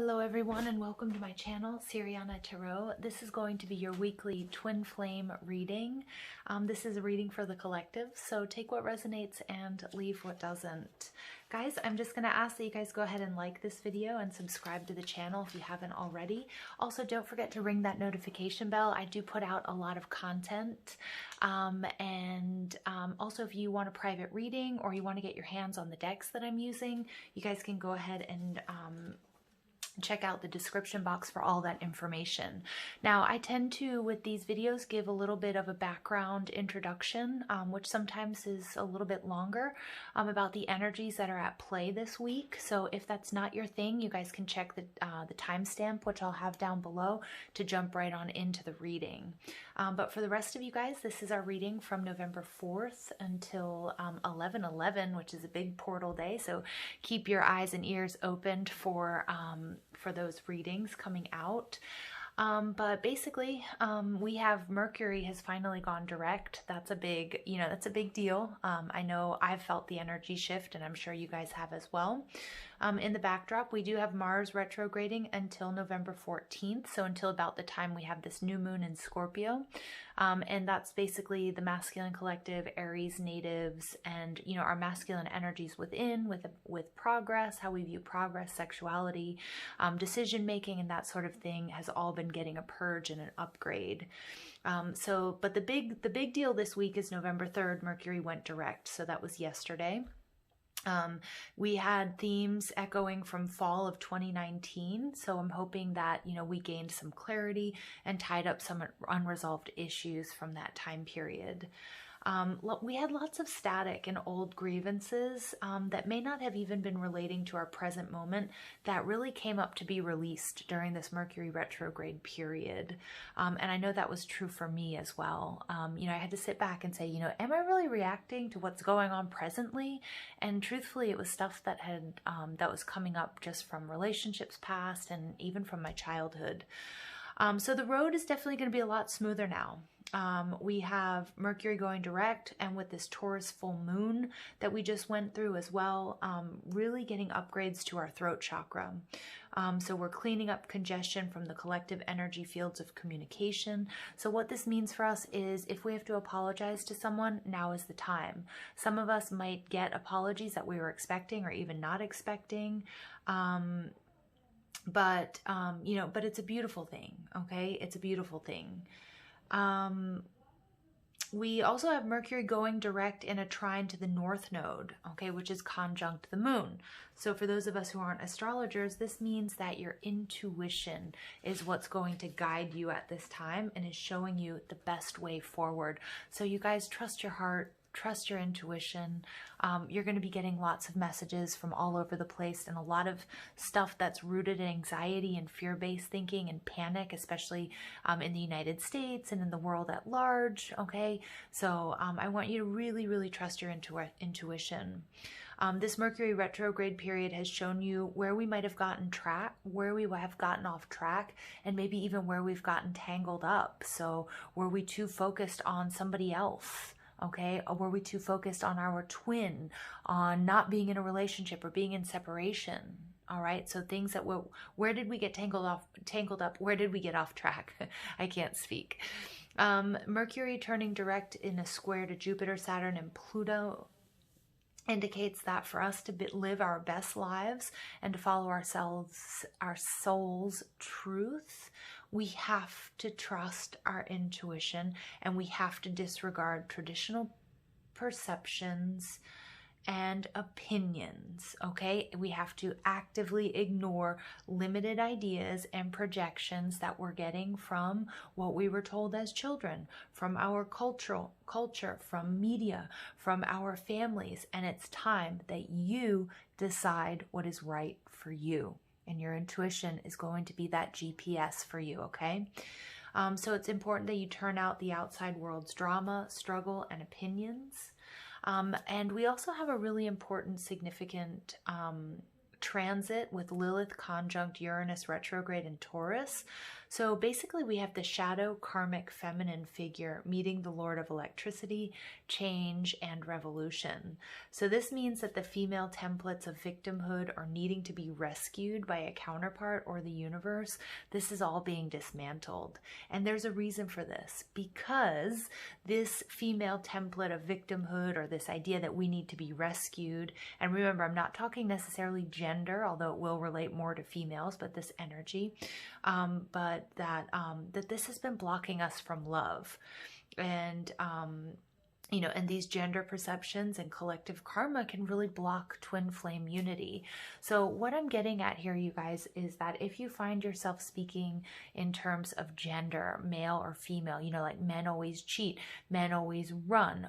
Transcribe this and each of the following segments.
Hello everyone and welcome to my channel, Siriana Tarot. This is going to be your weekly twin flame reading. This is a reading for the collective, so take what resonates and leave what doesn't. Guys, I'm just going to ask that you guys go ahead and like this video and subscribe to the channel if you haven't already. Also, don't forget to ring that notification bell. I do put out a lot of content. Also, if you want a private reading or you want to get your hands on the decks that I'm using, you guys can go ahead and check out the description box for all that information. Now, I tend to, with these videos, give a little bit of a background introduction, which sometimes is a little bit longer, about the energies that are at play this week. So if that's not your thing, you guys can check the timestamp, which I'll have down below, to jump right on into the reading. But for the rest of you guys, this is our reading from November 4th until 11/11, which is a big portal day. So keep your eyes and ears opened for those readings coming out. But basically, we have Mercury has finally gone direct. That's a big, that's a big deal. I know I've felt the energy shift, and I'm sure you guys have as well. In the backdrop, we do have Mars retrograding until November 14th, so until about the time we have this new moon in Scorpio. And that's basically the masculine collective, Aries natives, and our masculine energies within, with progress, how we view progress, sexuality, decision making, and that sort of thing has all been getting a purge and an upgrade. But the big deal this week is November 3rd, Mercury went direct, so that was yesterday. We had themes echoing from fall of 2019, so I'm hoping that, we gained some clarity and tied up some unresolved issues from that time period. We had lots of static and old grievances that may not have even been relating to our present moment that really came up to be released during this Mercury retrograde period. And I know that was true for me as well. I had to sit back and say, am I really reacting to what's going on presently? And truthfully, it was stuff that that was coming up just from relationships past and even from my childhood. So the road is definitely going to be a lot smoother now. We have Mercury going direct, and with this Taurus full moon that we just went through as well, really getting upgrades to our throat chakra. So we're cleaning up congestion from the collective energy fields of communication. So what this means for us is if we have to apologize to someone, now is the time. Some of us might get apologies that we were expecting or even not expecting. But it's a beautiful thing, okay? It's a beautiful thing. We also have Mercury going direct in a trine to the North Node, okay, which is conjunct the moon. So for those of us who aren't astrologers, this means that your intuition is what's going to guide you at this time and is showing you the best way forward. So you guys, trust your heart. Trust your intuition. You're going to be getting lots of messages from all over the place and a lot of stuff that's rooted in anxiety and fear-based thinking and panic, especially in the United States and in the world at large, okay? So I want you to really, really trust your intuition. This Mercury retrograde period has shown you where we might have gotten off track, and maybe even where we've gotten tangled up. So were we too focused on somebody else? Okay, or were we too focused on our twin, on not being in a relationship or being in separation? All right, so things that where did we get tangled up? Where did we get off track? I can't speak. Mercury turning direct in a square to Jupiter, Saturn, and Pluto indicates that for us to live our best lives and to follow our soul's truth, we have to trust our intuition, and we have to disregard traditional perceptions and opinions, okay? We have to actively ignore limited ideas and projections that we're getting from what we were told as children, from our culture, from media, from our families, and it's time that you decide what is right for you. And your intuition is going to be that GPS for you, okay? So it's important that you turn out the outside world's drama, struggle, and opinions. And we also have a really important, significant transit with Lilith conjunct Uranus retrograde in Taurus. So basically we have the shadow karmic feminine figure meeting the Lord of electricity, change, and revolution. So this means that the female templates of victimhood or needing to be rescued by a counterpart or the universe, this is all being dismantled. And there's a reason for this, because this female template of victimhood, or this idea that we need to be rescued, and remember, I'm not talking necessarily gender, although it will relate more to females, but this energy, but that this has been blocking us from love. And and these gender perceptions and collective karma can really block twin flame unity. So what I'm getting at here, you guys, is that if you find yourself speaking in terms of gender, male or female, like men always cheat, men always run,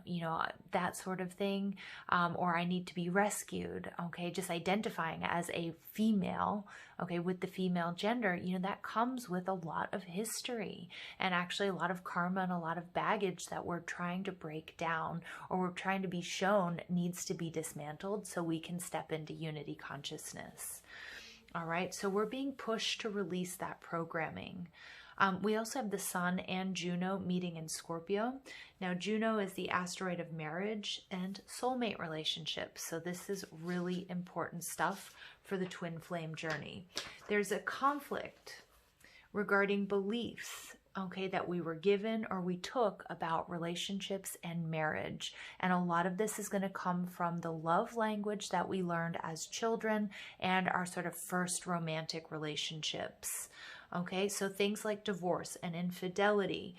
that sort of thing, or I need to be rescued, okay, just identifying as a female, okay, with the female gender, that comes with a lot of history and actually a lot of karma and a lot of baggage that we're trying to break down, or we're trying to be shown needs to be dismantled so we can step into unity consciousness. All right, so we're being pushed to release that programming. We also have the Sun and Juno meeting in Scorpio. Now, Juno is the asteroid of marriage and soulmate relationships. So this is really important stuff for the twin flame journey. There's a conflict regarding beliefs, okay, that we were given or we took about relationships and marriage. And a lot of this is going to come from the love language that we learned as children and our sort of first romantic relationships. Okay, so things like divorce and infidelity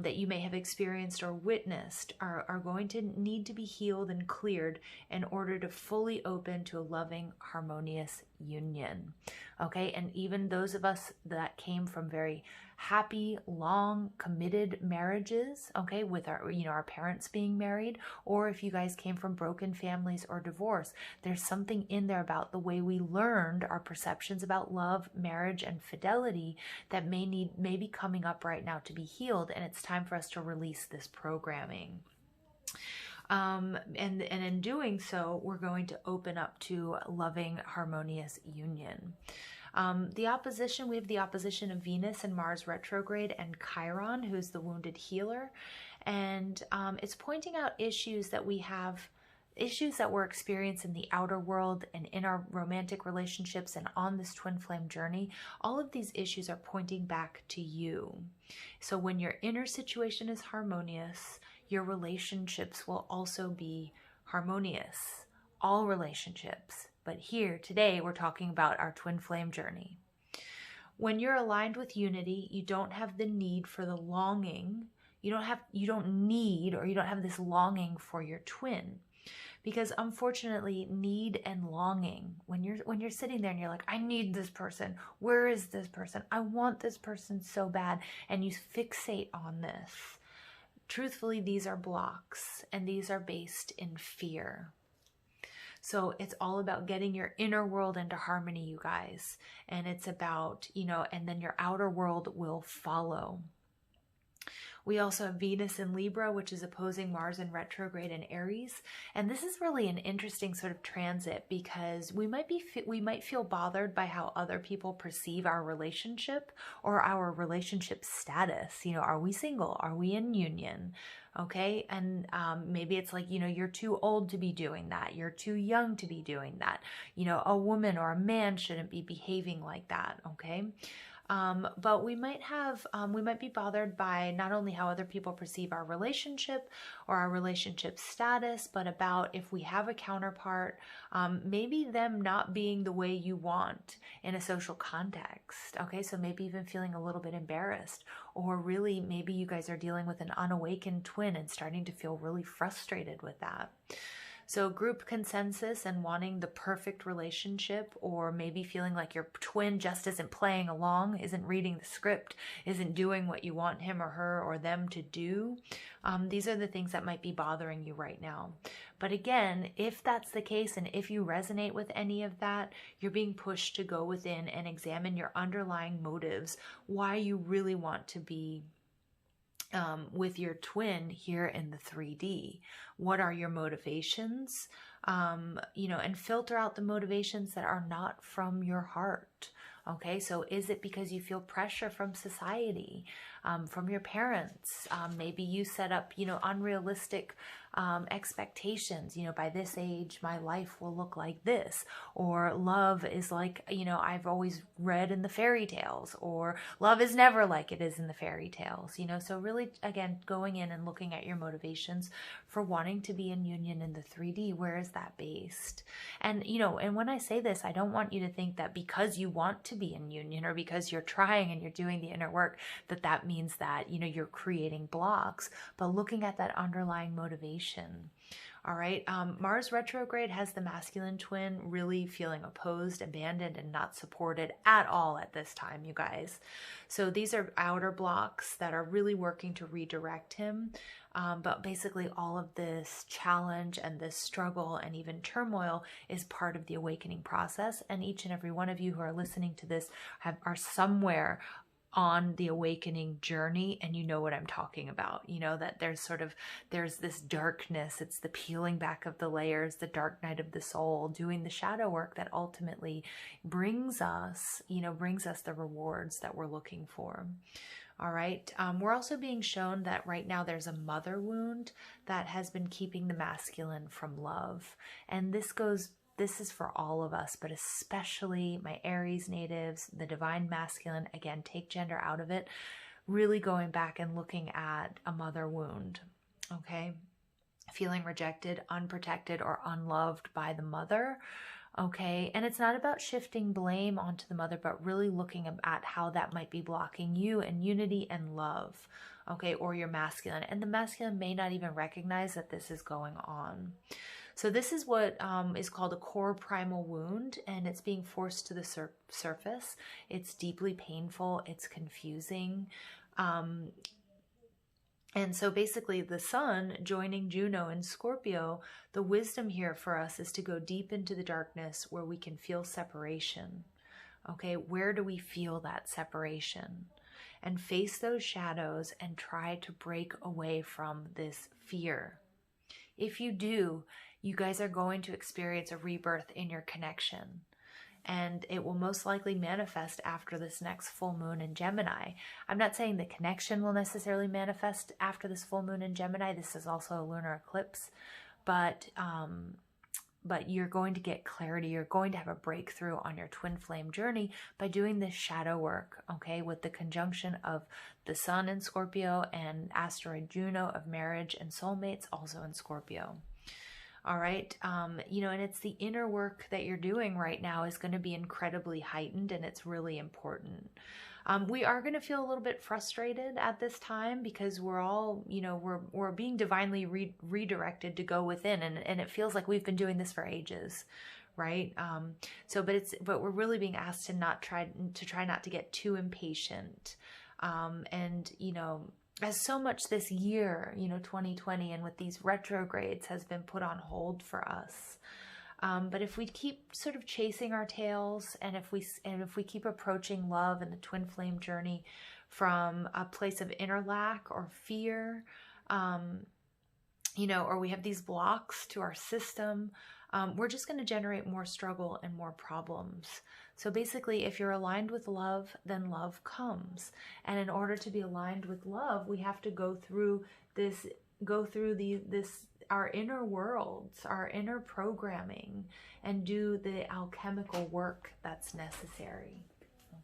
that you may have experienced or witnessed are going to need to be healed and cleared in order to fully open to a loving, harmonious union. Okay, and even those of us that came from very happy, long, committed marriages, okay, with our parents being married, or if you guys came from broken families or divorce, there's something in there about the way we learned our perceptions about love, marriage, and fidelity that may be coming up right now to be healed, and it's time for us to release this programming. And in doing so, we're going to open up to loving, harmonious union. The opposition, we have the opposition of Venus and Mars retrograde and Chiron, who's the wounded healer. And it's pointing out issues that we have, issues that we're experiencing in the outer world and in our romantic relationships and on this twin flame journey. All of these issues are pointing back to you. So when your inner situation is harmonious, your relationships will also be harmonious. All relationships. But here, today, we're talking about our twin flame journey. When you're aligned with unity, you don't have the need for the longing. You don't need, or you don't have this longing for your twin. Because unfortunately, need and longing, when you're sitting there and you're like, I need this person. Where is this person? I want this person so bad. And you fixate on this. Truthfully, these are blocks, and these are based in fear. So it's all about getting your inner world into harmony, you guys. And it's about, and then your outer world will follow. We also have Venus in Libra, which is opposing Mars in retrograde in Aries. And this is really an interesting sort of transit, because we might feel bothered by how other people perceive our relationship or our relationship status. Are we single? Are we in union? Okay. And maybe it's like, you're too old to be doing that. You're too young to be doing that. A woman or a man shouldn't be behaving like that. Okay. But we might be bothered by not only how other people perceive our relationship or our relationship status, but about if we have a counterpart, maybe them not being the way you want in a social context. Okay, so maybe even feeling a little bit embarrassed, or really maybe you guys are dealing with an unawakened twin and starting to feel really frustrated with that. So group consensus and wanting the perfect relationship, or maybe feeling like your twin just isn't playing along, isn't reading the script, isn't doing what you want him or her or them to do. These are the things that might be bothering you right now. But again, if that's the case, and if you resonate with any of that, you're being pushed to go within and examine your underlying motives, why you really want to be with your twin here in the 3D. What are your motivations? And filter out the motivations that are not from your heart. Okay, so is it because you feel pressure from society, from your parents? Maybe you set up, unrealistic expectations. By this age, my life will look like this. Or love is like, I've always read in the fairy tales. Or love is never like it is in the fairy tales. So really, again, going in and looking at your motivations for wanting to be in union in the 3D. Where is that based? And, and when I say this, I don't want you to think that because you want to be in union or because you're trying and you're doing the inner work, that means that, you're creating blocks, but looking at that underlying motivation. All right. Mars retrograde has the masculine twin really feeling opposed, abandoned, and not supported at all at this time, you guys. So these are outer blocks that are really working to redirect him. But basically all of this challenge and this struggle and even turmoil is part of the awakening process. And each and every one of you who are listening to this are somewhere on the awakening journey, and you know what I'm talking about. That there's this darkness. It's the peeling back of the layers, the dark night of the soul, doing the shadow work that ultimately brings us the rewards that we're looking for. All right. We're also being shown that right now there's a mother wound that has been keeping the masculine from love. And this is for all of us, but especially my Aries natives, the divine masculine. Again, take gender out of it. Really going back and looking at a mother wound. Okay. Feeling rejected, unprotected, or unloved by the mother. Okay, and it's not about shifting blame onto the mother, but really looking at how that might be blocking you and unity and love, okay, or your masculine. And the masculine may not even recognize that this is going on. So this is what is called a core primal wound, and it's being forced to the surface. It's deeply painful. It's confusing. And so basically the sun joining Juno in Scorpio, the wisdom here for us is to go deep into the darkness where we can feel separation. Okay, where do we feel that separation? And face those shadows and try to break away from this fear. If you do, you guys are going to experience a rebirth in your connection. And it will most likely manifest after this next full moon in Gemini. I'm not saying the connection will necessarily manifest after this full moon in Gemini. This is also a lunar eclipse, but you're going to get clarity. You're going to have a breakthrough on your twin flame journey by doing this shadow work, okay, with the conjunction of the sun in Scorpio and asteroid Juno of marriage and soulmates also in Scorpio. All right. And it's the inner work that you're doing right now is going to be incredibly heightened, and it's really important. We are going to feel a little bit frustrated at this time because we're all, we're being divinely redirected to go within, and it feels like we've been doing this for ages, right? But we're really being asked to try not to get too impatient, as so much this year, 2020, and with these retrogrades has been put on hold for us. But if we keep sort of chasing our tails, and if we keep approaching love and the twin flame journey from a place of inner lack or fear, or we have these blocks to our system, we're just going to generate more struggle and more problems. So basically, if you're aligned with love, then love comes. And in order to be aligned with love, we have to go through our inner worlds, our inner programming, and do the alchemical work that's necessary.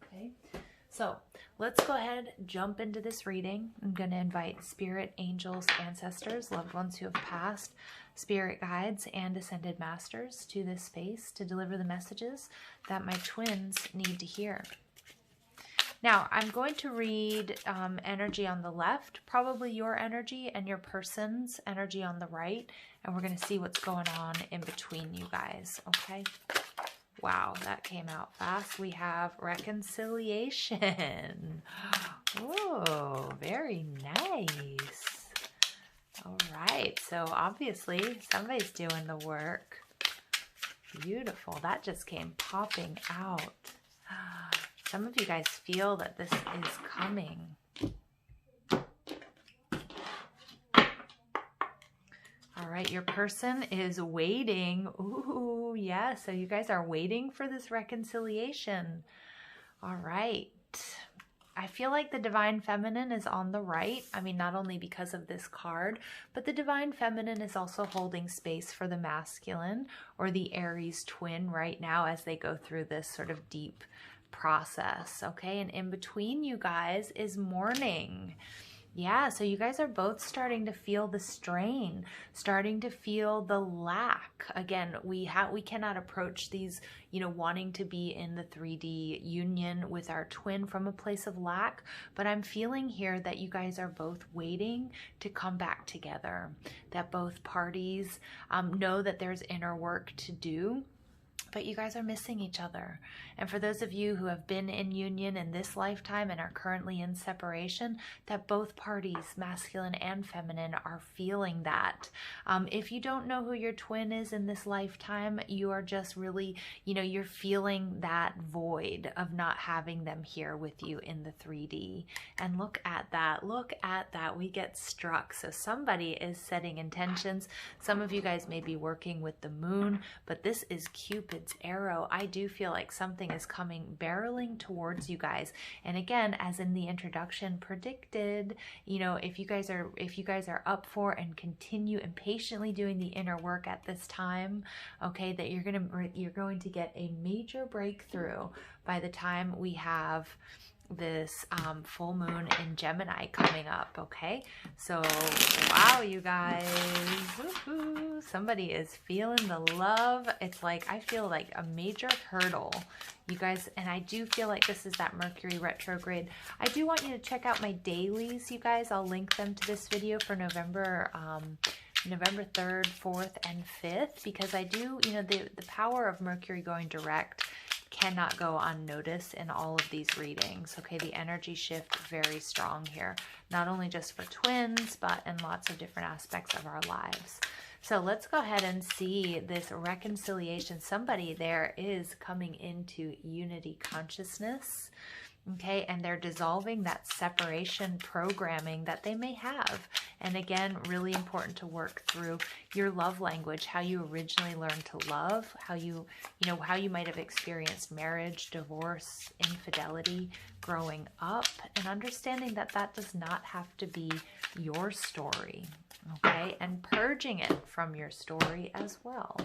Okay? So let's go ahead, jump into this reading. I'm going to invite spirit, angels, ancestors, loved ones who have passed, spirit guides, and ascended masters to this space to deliver the messages that my twins need to hear. Now, I'm going to read energy on the left, probably your energy, and your person's energy on the right, and we're going to see what's going on in between you guys, okay? Wow, that came out fast. We have reconciliation. Oh, very nice. All right, so obviously somebody's doing the work. Beautiful. That just came popping out. Some of you guys feel that this is coming. All right, your person is waiting. Ooh, yeah, so you guys are waiting for this reconciliation. All right. I feel like the Divine Feminine is on the right. I mean, not only because of this card, but the Divine Feminine is also holding space for the masculine or the Aries twin right now as they go through this sort of deep process, okay? And in between you guys is mourning. Yeah, so you guys are both starting to feel the strain, starting to feel the lack. Again, we cannot approach these, you know, wanting to be in the 3D union with our twin from a place of lack, but I'm feeling here that you guys are both waiting to come back together, that both parties know that there's inner work to do. But you guys are missing each other. And for those of you who have been in union in this lifetime and are currently in separation, that both parties, masculine and feminine, are feeling that. If you don't know who your twin is in this lifetime, you are just really, you know, you're feeling that void of not having them here with you in the 3D. And look at that. Look at that. We get struck. So somebody is setting intentions. Some of you guys may be working with the moon, but this is Cupid arrow. I do feel like something is coming barreling towards you guys. And again, as in the introduction predicted, you know, if you guys are up for and continue impatiently doing the inner work at this time, okay, that you're going to get a major breakthrough by the time we have this full moon in Gemini coming up, okay? So, wow, you guys. Woohoo. Somebody is feeling the love. It's like, I feel like a major hurdle, you guys, and I do feel like this is that Mercury retrograde. I do want you to check out my dailies, you guys. I'll link them to this video for November 3rd, 4th, and 5th, because I do, you know, the power of Mercury going direct cannot go unnoticed in all of these readings. Okay, the energy shift very strong here, not only just for twins, but in lots of different aspects of our lives. So let's go ahead and see this reconciliation. Somebody there is coming into unity consciousness. Okay, and they're dissolving that separation programming that they may have. And again, really important to work through your love language, how you originally learned to love, how you might have experienced marriage, divorce, infidelity growing up, and understanding that that does not have to be your story, okay? And purging it from your story as well.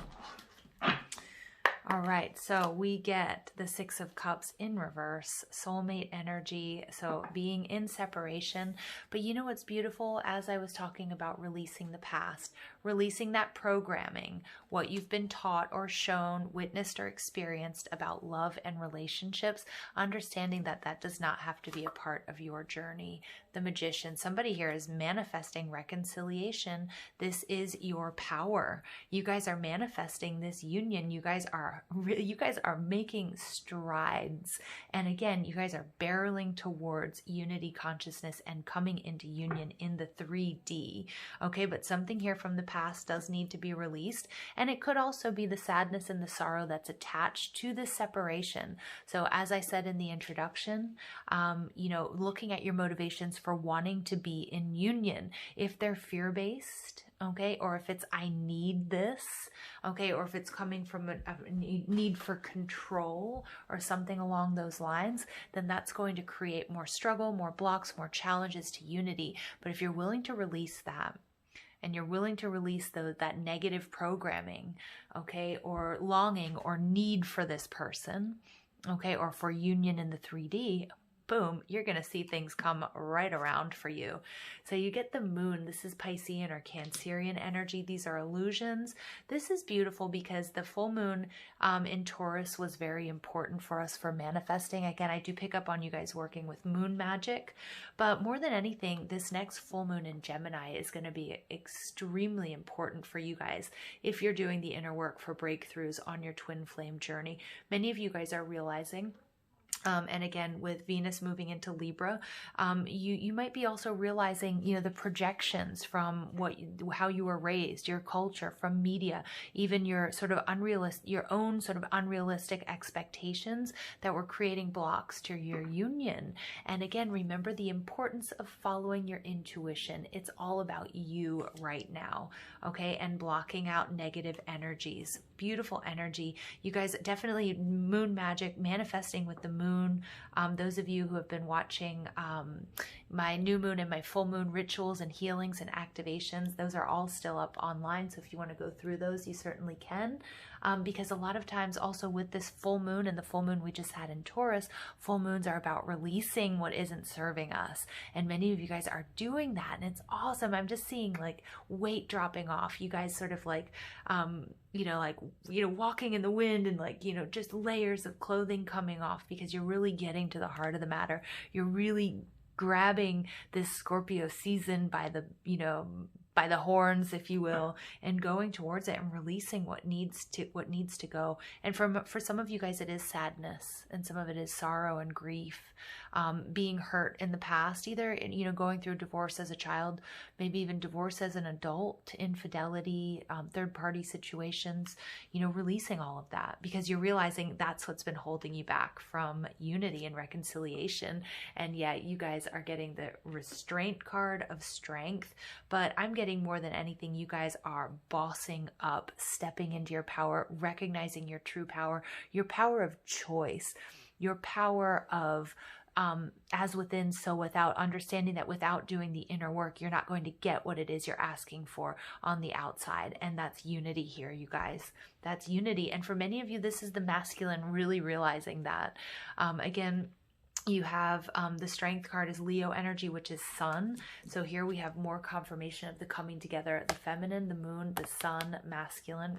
All right, so we get the Six of Cups in reverse, soulmate energy, so being in separation. But you know what's beautiful? As I was talking about releasing the past, releasing that programming, what you've been taught or shown, witnessed or experienced about love and relationships, understanding that that does not have to be a part of your journey. The Magician, somebody here is manifesting reconciliation. This is your power. You guys are manifesting this union. You guys are making strides. And again, you guys are barreling towards unity consciousness and coming into union in the 3D. Okay, but something here from the past does need to be released. And it could also be the sadness and the sorrow that's attached to this separation. So as I said in the introduction, you know, looking at your motivations for wanting to be in union, if they're fear-based, okay, or if it's I need this, okay, or if it's coming from a need for control or something along those lines, then that's going to create more struggle, more blocks, more challenges to unity. But if you're willing to release that, and you're willing to release that negative programming, okay, or longing or need for this person, okay, or for union in the 3D, boom, you're going to see things come right around for you. So you get the moon. This is Piscean or Cancerian energy. These are illusions. This is beautiful because the full moon in Taurus was very important for us for manifesting. Again, I do pick up on you guys working with moon magic, but more than anything, this next full moon in Gemini is going to be extremely important for you guys if you're doing the inner work for breakthroughs on your twin flame journey. Many of you guys are realizing, and again, with Venus moving into Libra, you might be also realizing, you know, the projections from how you were raised, your culture, from media, even your own sort of unrealistic expectations that were creating blocks to your union. And again, remember the importance of following your intuition. It's all about you right now, okay? And blocking out negative energies. Beautiful energy. You guys definitely moon magic, manifesting with the moon moon. Those of you who have been watching my new moon and my full moon rituals and healings and activations, those are all still up online. So if you want to go through those, you certainly can. Because a lot of times also with this full moon and the full moon we just had in Taurus, full moons are about releasing what isn't serving us. And many of you guys are doing that, and it's awesome. I'm just seeing like weight dropping off. You guys sort of like, walking in the wind, and like, just layers of clothing coming off, because you're really getting to the heart of the matter. You're really grabbing this Scorpio season by the horns, if you will, and going towards it and releasing what needs to go. And for some of you guys, it is sadness, and some of it is sorrow and grief, being hurt in the past, either going through divorce as a child, maybe even divorce as an adult, infidelity, third-party situations, releasing all of that, because you're realizing that's what's been holding you back from unity and reconciliation. And yet you guys are getting the restraint card of strength, but I'm getting more than anything, you guys are bossing up, stepping into your power, recognizing your true power, your power of choice, your power of as within, so without, understanding that without doing the inner work, you're not going to get what it is you're asking for on the outside. And that's unity here, you guys. That's unity. And for many of you, this is the masculine really realizing that. Again, you have the strength card is Leo energy, which is sun. So here we have more confirmation of the coming together. The feminine, the moon, the sun, masculine,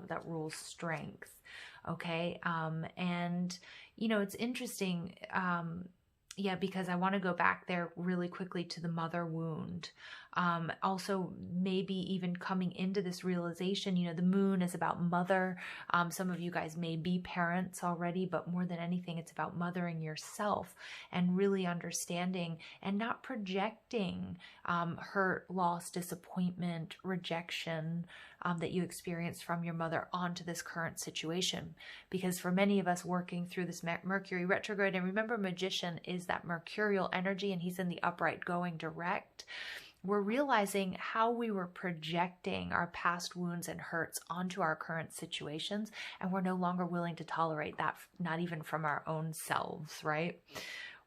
that rules strength. Okay. And, it's interesting. Yeah, because I want to go back there really quickly to the mother wound. Also, maybe even coming into this realization, the moon is about mother. Some of you guys may be parents already, but more than anything, it's about mothering yourself and really understanding and not projecting hurt, loss, disappointment, rejection that you experienced from your mother onto this current situation. Because for many of us working through this Mercury retrograde, and remember, Magician is that mercurial energy, and he's in the upright going direct. We're realizing how we were projecting our past wounds and hurts onto our current situations, and we're no longer willing to tolerate that, not even from our own selves, right?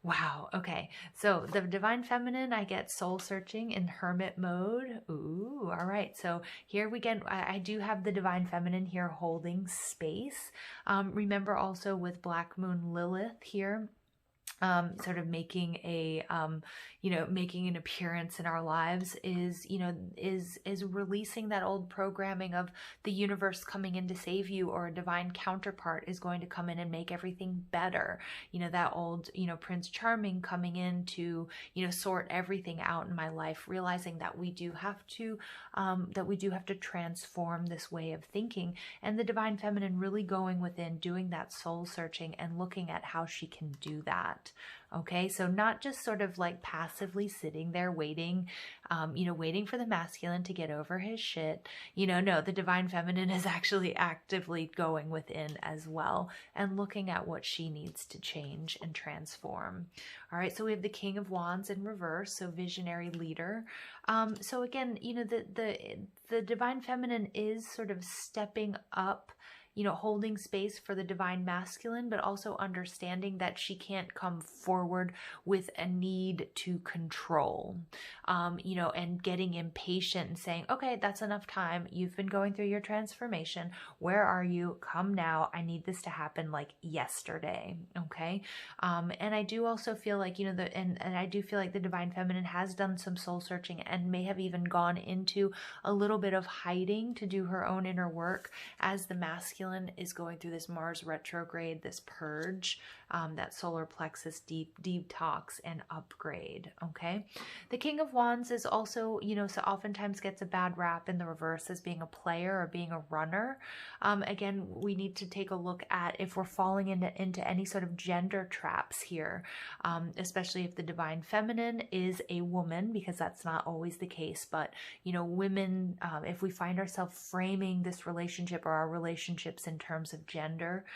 Wow. Okay. So the divine feminine, I get soul searching in hermit mode. Ooh. All right. So here we get, I do have the divine feminine here holding space. Remember also with Black Moon Lilith here, sort of making a, making an appearance in our lives is releasing that old programming of the universe coming in to save you, or a divine counterpart is going to come in and make everything better. That old, Prince Charming coming in to, sort everything out in my life, realizing that we do have to transform this way of thinking, and the divine feminine really going within, doing that soul searching and looking at how she can do that. Okay, so not just sort of like passively sitting there waiting, waiting for the masculine to get over his shit. No, the divine feminine is actually actively going within as well and looking at what she needs to change and transform. All right, so we have the King of Wands in reverse, so visionary leader. So again, the divine feminine is sort of stepping up, holding space for the divine masculine, but also understanding that she can't come forward with a need to control, and getting impatient and saying, okay, that's enough time. You've been going through your transformation. Where are you? Come now. I need this to happen like yesterday. Okay. And I do also feel like, and I do feel like the divine feminine has done some soul searching and may have even gone into a little bit of hiding to do her own inner work, as the masculine is going through this Mars retrograde, this purge, that solar plexus deep detox and upgrade. Okay. The King of Wands is also, so oftentimes gets a bad rap in the reverse as being a player or being a runner. Again, we need to take a look at if we're falling into any sort of gender traps here, especially if the divine feminine is a woman, because that's not always the case. But, women, if we find ourselves framing this relationship or our relationships in terms of gender,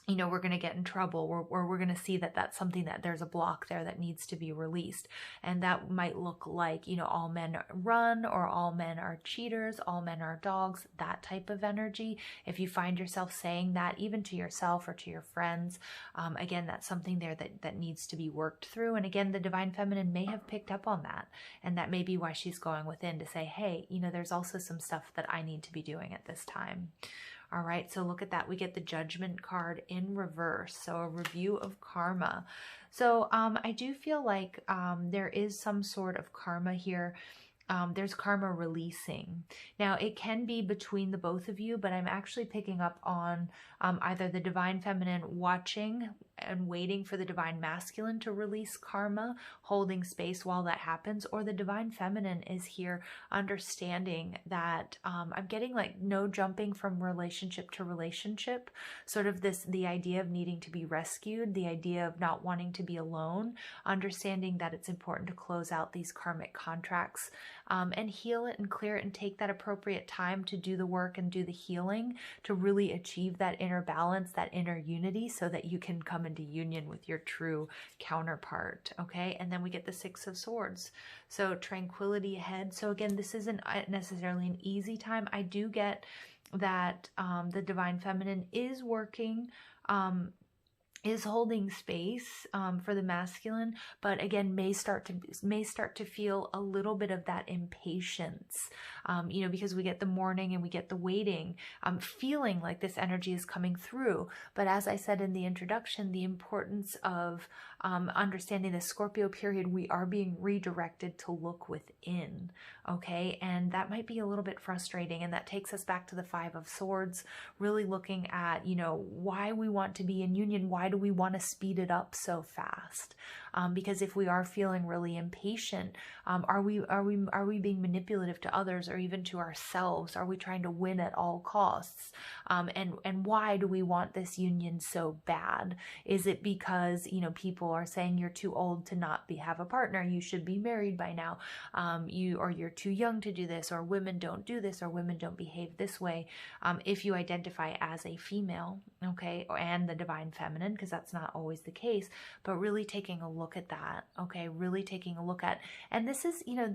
you know, we're going to get in trouble, or we're going to see that that's something that there's a block there that needs to be released. And that might look like, you know, all men run, or all men are cheaters, all men are dogs, that type of energy. If you find yourself saying that, even to yourself or to your friends, again, that's something there that needs to be worked through. And again, the Divine Feminine may have picked up on that. And that may be why she's going within to say, hey, you know, there's also some stuff that I need to be doing at this time. All right, so look at that. We get the Judgment card in reverse. So a review of karma. So I do feel like there is some sort of karma here. There's karma releasing. Now, it can be between the both of you, but I'm actually picking up on either the Divine Feminine watching and waiting for the Divine Masculine to release karma, holding space while that happens, or the Divine Feminine is here understanding that I'm getting like no jumping from relationship to relationship, sort of the idea of needing to be rescued, the idea of not wanting to be alone, understanding that it's important to close out these karmic contracts and heal it and clear it and take that appropriate time to do the work and do the healing to really achieve that inner balance, that inner unity, so that you can come into union with your true counterpart. Okay, and then we get the Six of Swords. So tranquility ahead. So again, this isn't necessarily an easy time. I do get that the Divine Feminine is working, is holding space for the masculine, but again may start to feel a little bit of that impatience, you know, because we get the mourning and we get the waiting, feeling like this energy is coming through. But as I said in the introduction, the importance of understanding the Scorpio period, we are being redirected to look within. Okay, and that might be a little bit frustrating, and that takes us back to the Five of Swords, really looking at, you know, why we want to be in union. Why do we want to speed it up so fast? Because if we are feeling really impatient, are we being manipulative to others or even to ourselves? Are we trying to win at all costs? And why do we want this union so bad? Is it because, you know, people are saying you're too old to not have a partner, you should be married by now, you're too young to do this, or women don't do this, or women don't behave this way, if you identify as a female, okay, and the Divine Feminine, because that's not always the case, but really taking a look at that, okay, really taking a look at, and this is, you know,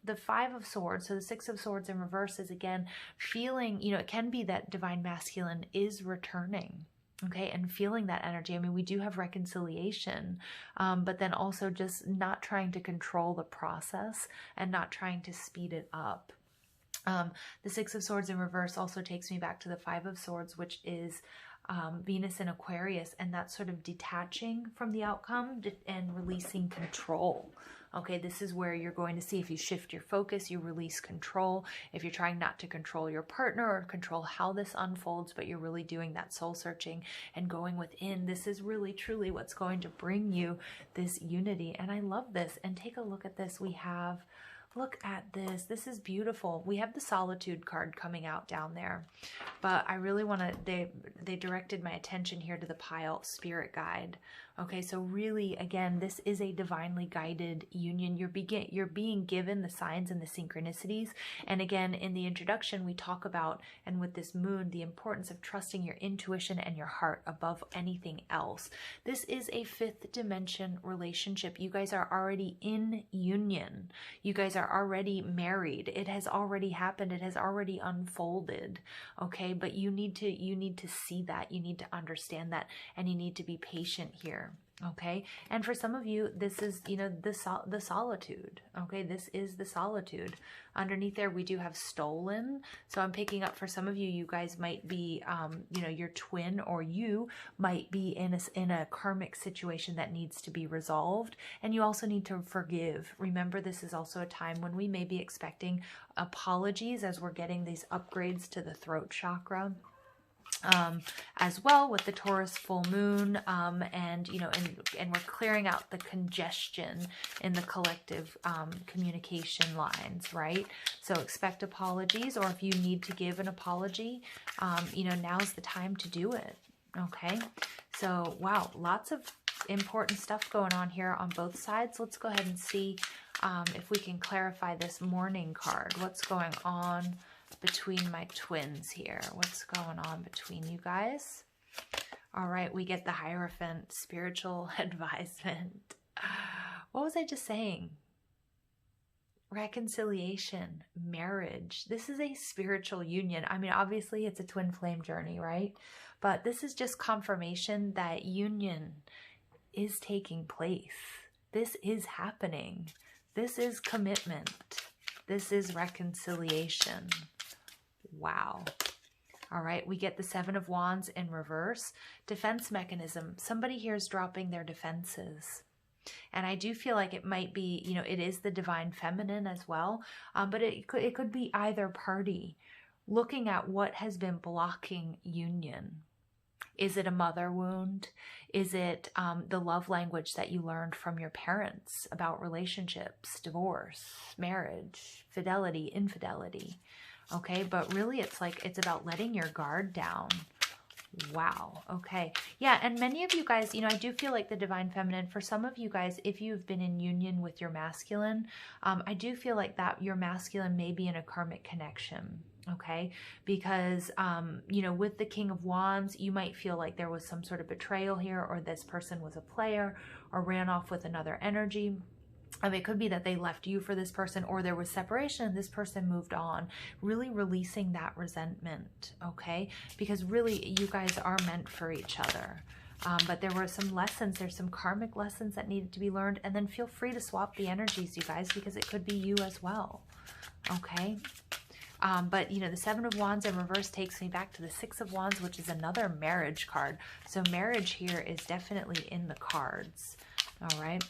the Five of Swords, so the Six of Swords in reverse is again feeling, you know, it can be that Divine Masculine is returning, okay, and feeling that energy. I mean, we do have reconciliation, but then also just not trying to control the process and not trying to speed it up. The Six of Swords in reverse also takes me back to the Five of Swords, which is Venus in Aquarius, and that's sort of detaching from the outcome and releasing control. Okay, this is where you're going to see, if you shift your focus, you release control. If you're trying not to control your partner or control how this unfolds, but you're really doing that soul searching and going within, this is really truly what's going to bring you this unity. And I love this. And take a look at this. We have, look at this. This is beautiful. We have the Solitude card coming out down there, but I really want to, they directed my attention here to the pile, Spirit Guide. Okay, so really, again, this is a divinely guided union. You're being given the signs and the synchronicities. And again, in the introduction, we talk about, and with this moon, the importance of trusting your intuition and your heart above anything else. This is a fifth dimension relationship. You guys are already in union. You guys are already married. It has already happened. It has already unfolded. Okay, but you need to see that. You need to understand that, and you need to be patient here. Okay, and for some of you, this is, you know, the solitude. Okay, this is the solitude. Underneath there, we do have stolen. So I'm picking up for some of you, you guys might be, you know, your twin or you might be in a karmic situation that needs to be resolved, and you also need to forgive. Remember, this is also a time when we may be expecting apologies as we're getting these upgrades to the throat chakra. As well with the Taurus full moon, and you know, and we're clearing out the congestion in the collective communication lines, right? So expect apologies, or if you need to give an apology, you know, now's the time to do it. Okay, so wow, lots of important stuff going on here on both sides. Let's go ahead and see if we can clarify this Mourning card. What's going on between my twins here? What's going on between you guys? All right, we get the Hierophant, spiritual advisement. What was I just saying? Reconciliation, marriage. This is a spiritual union. I mean, obviously it's a twin flame journey, right? But this is just confirmation that union is taking place. This is happening. This is commitment. This is reconciliation. Wow. All right, we get the Seven of Wands in reverse. Defense mechanism. Somebody here is dropping their defenses. And I do feel like it might be, you know, it is the divine feminine as well. But it could be either party looking at what has been blocking union. Is it a mother wound? Is it the love language that you learned from your parents about relationships, divorce, marriage, fidelity, infidelity? Okay, but really it's like it's about letting your guard down. Wow. Okay. Yeah. And many of you guys, you know, I do feel like the divine feminine, for some of you guys, if you've been in union with your masculine, I do feel like that your masculine may be in a karmic connection. Okay. Because, you know, with the King of Wands, you might feel like there was some sort of betrayal here, or this person was a player or ran off with another energy. It could be that they left you for this person, or there was separation and this person moved on. Really releasing that resentment, okay? Because really, you guys are meant for each other. But there were some lessons, there's some karmic lessons that needed to be learned. And then feel free to swap the energies, you guys, because it could be you as well, okay? But, you know, the Seven of Wands in reverse takes me back to the Six of Wands, which is another marriage card. So marriage here is definitely in the cards, all right?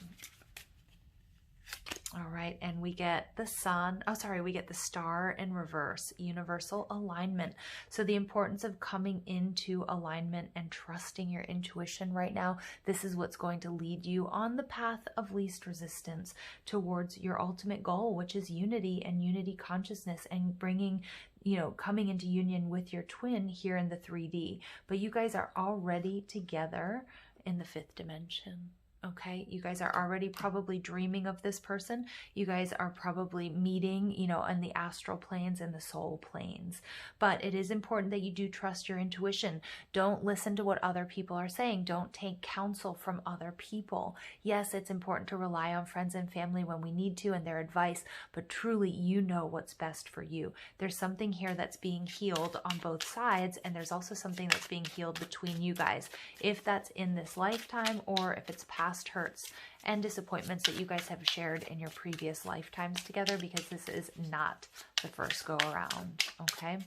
All right, and we get the sun. Oh, sorry, we get the star in reverse, universal alignment. So the importance of coming into alignment and trusting your intuition right now. This is what's going to lead you on the path of least resistance towards your ultimate goal, which is unity and unity consciousness, and bringing, you know, coming into union with your twin here in the 3D. But you guys are already together in the 5th dimension. Okay, you guys are already probably dreaming of this person. You guys are probably meeting, you know, in the astral planes and the soul planes. But it is important that you do trust your intuition. Don't listen to what other people are saying. Don't take counsel from other people. Yes, it's important to rely on friends and family when we need to and their advice, but truly you know what's best for you. There's something here that's being healed on both sides, and there's also something that's being healed between you guys. If that's in this lifetime, or if it's past hurts and disappointments that you guys have shared in your previous lifetimes together, because this is not the first go around. Okay.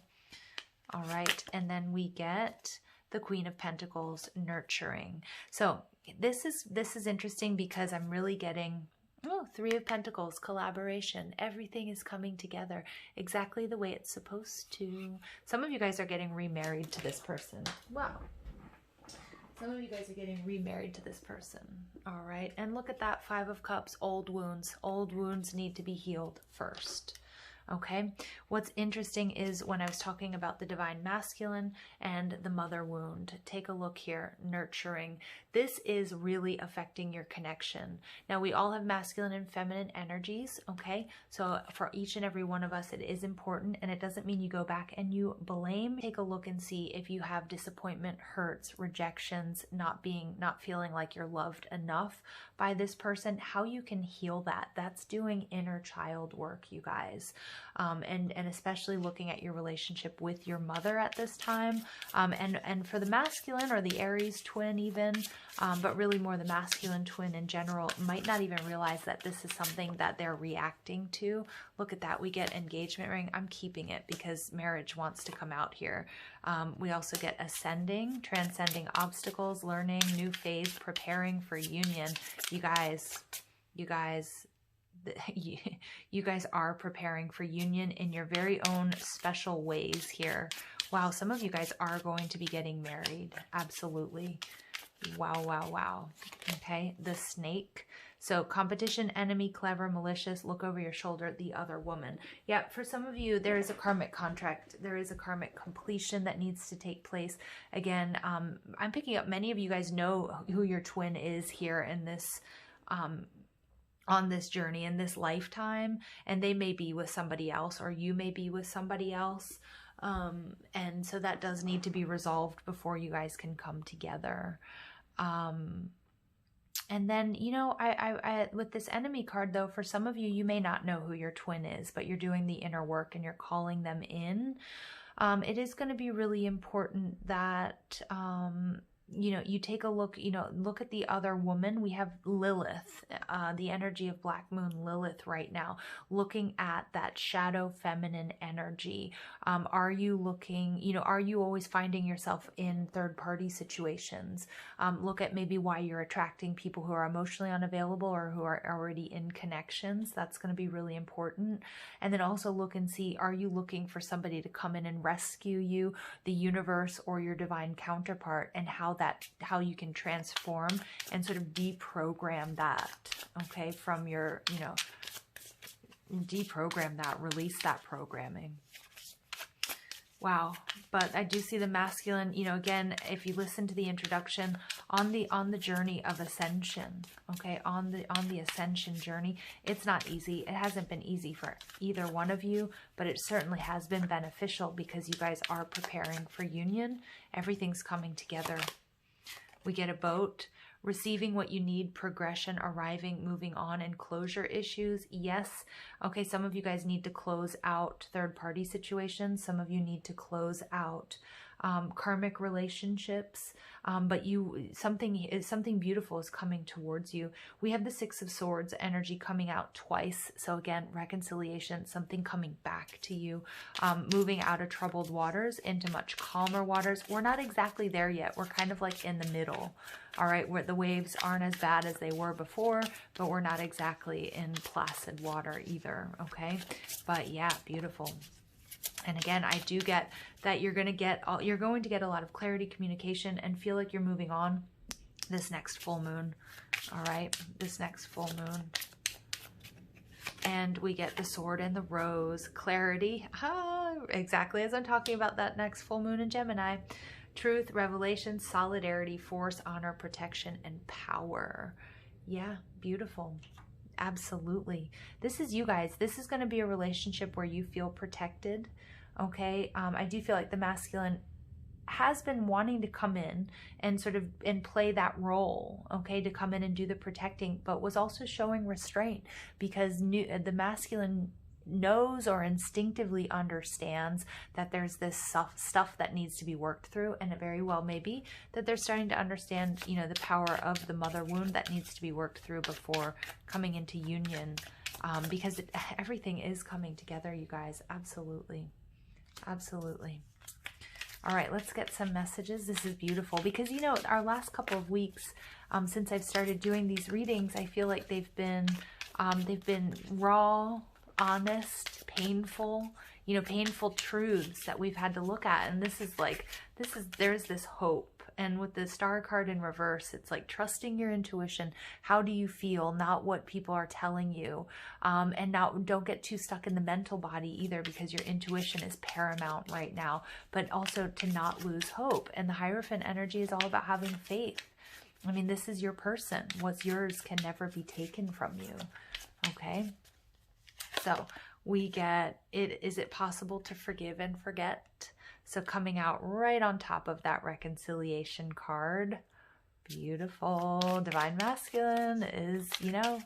All right. And then we get the Queen of Pentacles, nurturing. So this is interesting because I'm really getting, oh, 3 of Pentacles, collaboration. Everything is coming together exactly the way it's supposed to. Some of you guys are getting remarried to this person. Wow. Some of you guys are getting remarried to this person. All right. And look at that 5 of Cups, old wounds. Old wounds need to be healed first. Okay. What's interesting is when I was talking about the divine masculine and the mother wound, take a look here, nurturing. This is really affecting your connection. Now, we all have masculine and feminine energies. Okay. So for each and every one of us, it is important, and it doesn't mean you go back and you blame. Take a look and see if you have disappointment, hurts, rejections, not feeling like you're loved enough by this person, how you can heal that. That's doing inner child work, you guys. And especially looking at your relationship with your mother at this time. And for the masculine or the Aries twin even, but really more the masculine twin in general, might not even realize that this is something that they're reacting to. Look at that. We get engagement ring. I'm keeping it because marriage wants to come out here. We also get ascending, transcending obstacles, learning, new phase, preparing for union. You guys are preparing for union in your very own special ways here. Wow, some of you guys are going to be getting married. Absolutely. Wow, wow, wow. Okay, the snake. So competition, enemy, clever, malicious, look over your shoulder, the other woman. Yeah, for some of you, there is a karmic contract. There is a karmic completion that needs to take place. Again, I'm picking up many of you guys know who your twin is here in this on this journey, in this lifetime, and they may be with somebody else, or you may be with somebody else. And so that does need to be resolved before you guys can come together. And then, you know, I with this enemy card, though, for some of you, you may not know who your twin is, but you're doing the inner work and you're calling them in. It is going to be really important that, you know, you take a look, you know, look at the other woman. We have Lilith, the energy of Black Moon Lilith right now, looking at that shadow feminine energy. Are you looking, you know, are you always finding yourself in third-party situations? Look at maybe why you're attracting people who are emotionally unavailable or who are already in connections. That's going to be really important. And then also look and see, are you looking for somebody to come in and rescue you, the universe or your divine counterpart, and how you can transform and sort of deprogram that, okay, from your, you know, deprogram that, release that programming. Wow. But I do see the masculine, you know, again, if you listen to the introduction, on the journey of ascension, okay, on the ascension journey, it's not easy. It hasn't been easy for either one of you, but it certainly has been beneficial because you guys are preparing for union. Everything's coming together. We get a boat, receiving what you need, progression, arriving, moving on, and closure issues. Yes. Okay, some of you guys need to close out third-party situations. Some of you need to close out karmic relationships. But something beautiful is coming towards you. We have the Six of Swords energy coming out twice. So again, reconciliation, something coming back to you, moving out of troubled waters into much calmer waters. We're not exactly there yet. We're kind of like in the middle. All right, where the waves aren't as bad as they were before, but we're not exactly in placid water either. Okay, but yeah, beautiful. And again, I do get that you're going to get a lot of clarity, communication, and feel like you're moving on this next full moon. All right, this next full moon. And we get the sword and the rose, clarity. Exactly as I'm talking about that next full moon in Gemini. Truth, revelation, solidarity, force, honor, protection, and power. Yeah, beautiful. Absolutely. This is you guys. This is going to be a relationship where you feel protected. Okay. I do feel like the masculine has been wanting to come in and sort of play that role, okay, to come in and do the protecting, but was also showing restraint because the masculine knows or instinctively understands that there's this stuff that needs to be worked through, and it very well may be that they're starting to understand, you know, the power of the mother wound that needs to be worked through before coming into union, because everything is coming together, you guys. Absolutely. Absolutely. All right, let's get some messages. This is beautiful because, you know, our last couple of weeks since I've started doing these readings, I feel like they've been raw, honest, painful, you know, painful truths that we've had to look at. And there's this hope. And with the star card in reverse, it's like trusting your intuition. How do you feel? Not what people are telling you. And now don't get too stuck in the mental body either, because your intuition is paramount right now, but also to not lose hope. And the Hierophant energy is all about having faith. I mean, this is your person. What's yours can never be taken from you. Okay. So we get it. Is it possible to forgive and forget? So coming out right on top of that reconciliation card. Beautiful. Divine Masculine is, you know,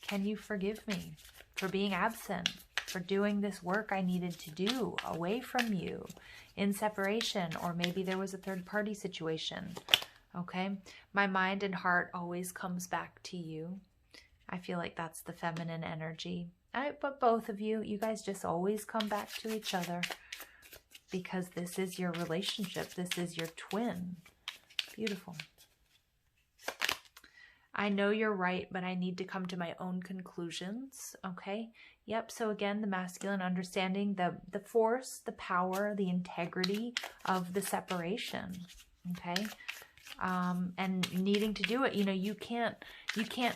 can you forgive me for being absent, for doing this work I needed to do away from you in separation, or maybe there was a third party situation. Okay. My mind and heart always comes back to you. I feel like that's the feminine energy. But both of you guys just always come back to each other because this is your relationship. This is your twin. Beautiful. I know you're right, but I need to come to my own conclusions. Okay. Yep. So again, the masculine understanding the force, the power, the integrity of the separation. Okay. And needing to do it, you know, you can't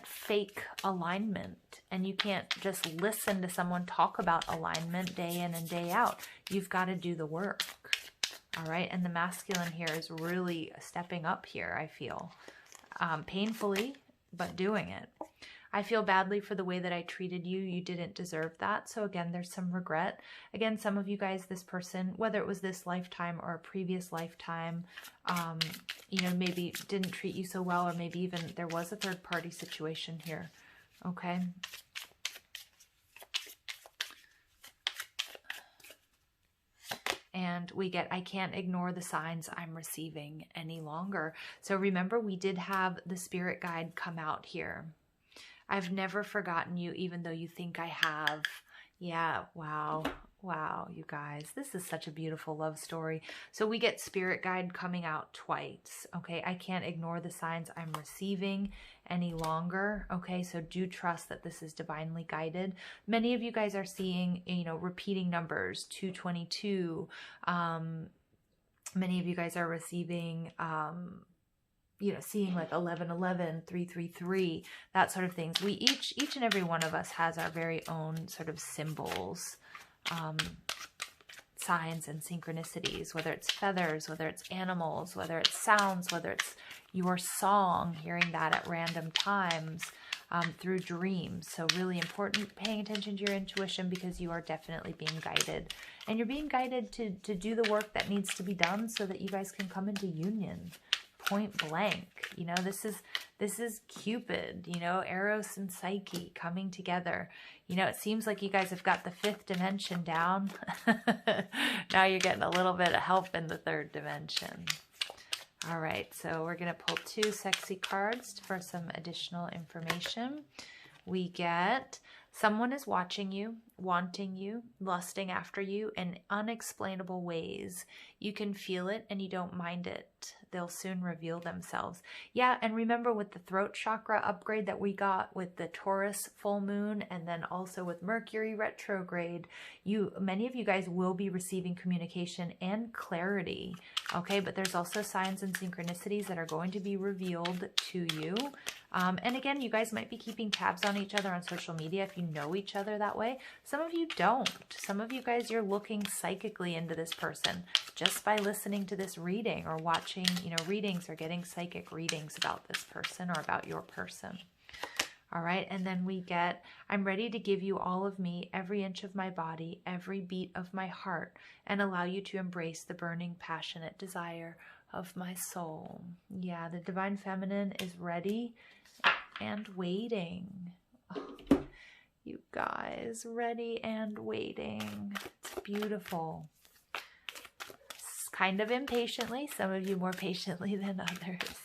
fake alignment, and you can't just listen to someone talk about alignment day in and day out. You've got to do the work. All right. And the masculine here is really stepping up here, I feel, painfully, but doing it. I feel badly for the way that I treated you. You didn't deserve that. So again, there's some regret. Again, some of you guys, this person, whether it was this lifetime or a previous lifetime, you know, maybe didn't treat you so well, or maybe even there was a third party situation here. Okay. And we get, I can't ignore the signs I'm receiving any longer. So remember, we did have the spirit guide come out here. I've never forgotten you, even though you think I have. Yeah, wow. Wow, you guys, this is such a beautiful love story. So we get spirit guide coming out twice. Okay, I can't ignore the signs I'm receiving any longer. Okay, so do trust that this is divinely guided. Many of you guys are seeing, you know, repeating numbers, 222. Many of you guys are receiving, you know, seeing like 1111, 333, that sort of things. We each and every one of us has our very own sort of symbols, signs and synchronicities, whether it's feathers, whether it's animals, whether it's sounds, whether it's your song, hearing that at random times, through dreams. So really important paying attention to your intuition, because you are definitely being guided, and you're being guided to do the work that needs to be done so that you guys can come into union. Point blank. You know, this is Cupid, you know, Eros and Psyche coming together. You know, it seems like you guys have got the fifth dimension down. Now you're getting a little bit of help in the third dimension. All right, so we're going to pull 2 sexy cards for some additional information. We get, someone is watching you, wanting you, lusting after you in unexplainable ways. You can feel it and you don't mind it. They'll soon reveal themselves. Yeah, and remember with the throat chakra upgrade that we got with the Taurus full moon, and then also with Mercury retrograde, many of you guys will be receiving communication and clarity. Okay, but there's also signs and synchronicities that are going to be revealed to you. And again, you guys might be keeping tabs on each other on social media if you know each other that way. Some of you don't. Some of you guys, you're looking psychically into this person just by listening to this reading, or watching, you know, readings, or getting psychic readings about this person or about your person. All right, and then we get, I'm ready to give you all of me, every inch of my body, every beat of my heart, and allow you to embrace the burning, passionate desire of my soul. Yeah, the Divine Feminine is ready and waiting. Oh, you guys, ready and waiting. It's beautiful. It's kind of impatiently, some of you more patiently than others.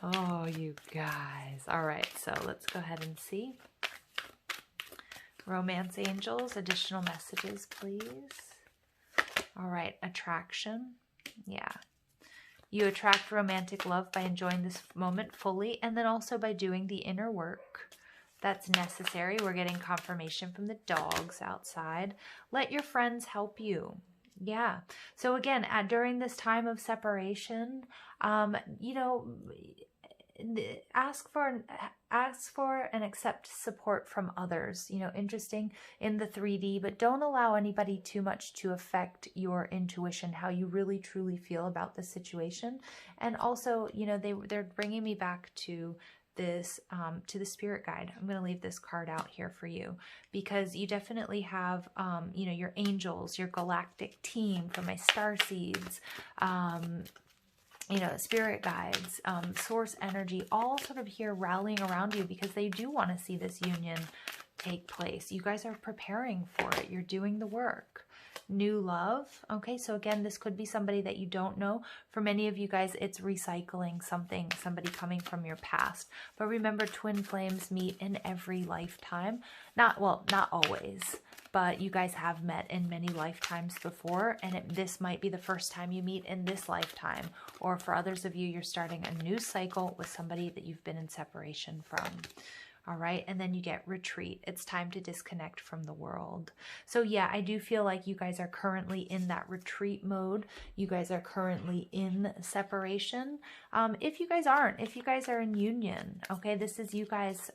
Oh, you guys. All right, so let's go ahead and see. Romance angels, additional messages, please. All right, attraction. Yeah. You attract romantic love by enjoying this moment fully, and then also by doing the inner work that's necessary. We're getting confirmation from the dogs outside. Let your friends help you. Yeah. So again, during this time of separation, you know, ask for and accept support from others. You know, interesting in the 3D, but don't allow anybody too much to affect your intuition, how you really truly feel about the situation. And also, you know, they're bringing me back to this, to the spirit guide. I'm going to leave this card out here for you, because you definitely have, you know, your angels, your galactic team from my star seeds, you know, spirit guides, source energy, all sort of here rallying around you, because they do want to see this union take place. You guys are preparing for it. You're doing the work. New love. Okay, so again, this could be somebody that you don't know. For many of you guys, it's recycling something, somebody coming from your past. But remember, twin flames meet in every lifetime. Not always, but you guys have met in many lifetimes before, and this might be the first time you meet in this lifetime. Or for others of you, you're starting a new cycle with somebody that you've been in separation from. All right, and then you get retreat. It's time to disconnect from the world. So yeah, I do feel like you guys are currently in that retreat mode. You guys are currently in separation. If you guys aren't, if you guys are in union, okay, this is you guys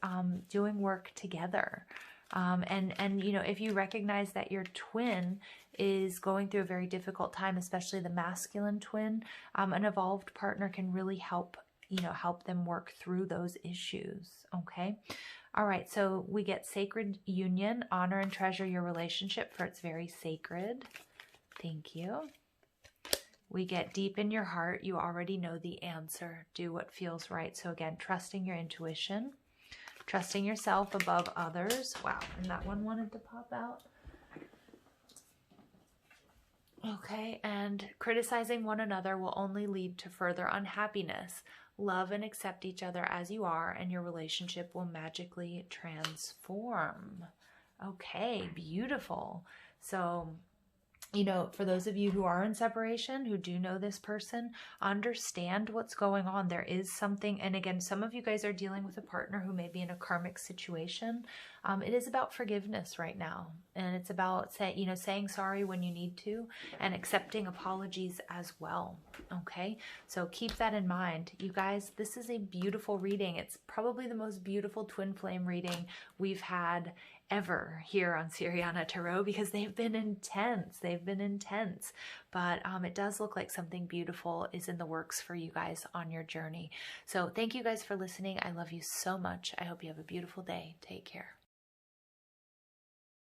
doing work together. And you know, if you recognize that your twin is going through a very difficult time, especially the masculine twin, an evolved partner can really help you know, help them work through those issues. Okay. All right. So we get sacred union, honor and treasure your relationship, for it's very sacred. Thank you. We get deep in your heart. You already know the answer. Do what feels right. So again, trusting your intuition, trusting yourself above others. Wow. And that one wanted to pop out. Okay. And criticizing one another will only lead to further unhappiness. Love and accept each other as you are, and your relationship will magically transform. Okay. Beautiful. So, you know, for those of you who are in separation, who do know this person, understand what's going on. There is something, and again, some of you guys are dealing with a partner who may be in a karmic situation. It is about forgiveness right now, and it's about saying sorry when you need to, and accepting apologies as well. Okay, so keep that in mind, you guys. This is a beautiful reading. It's probably the most beautiful twin flame reading we've had ever here on Siriana Tarot, because they've been intense. But it does look like something beautiful is in the works for you guys on your journey. So thank you guys for listening. I love you so much. I hope you have a beautiful day. Take care.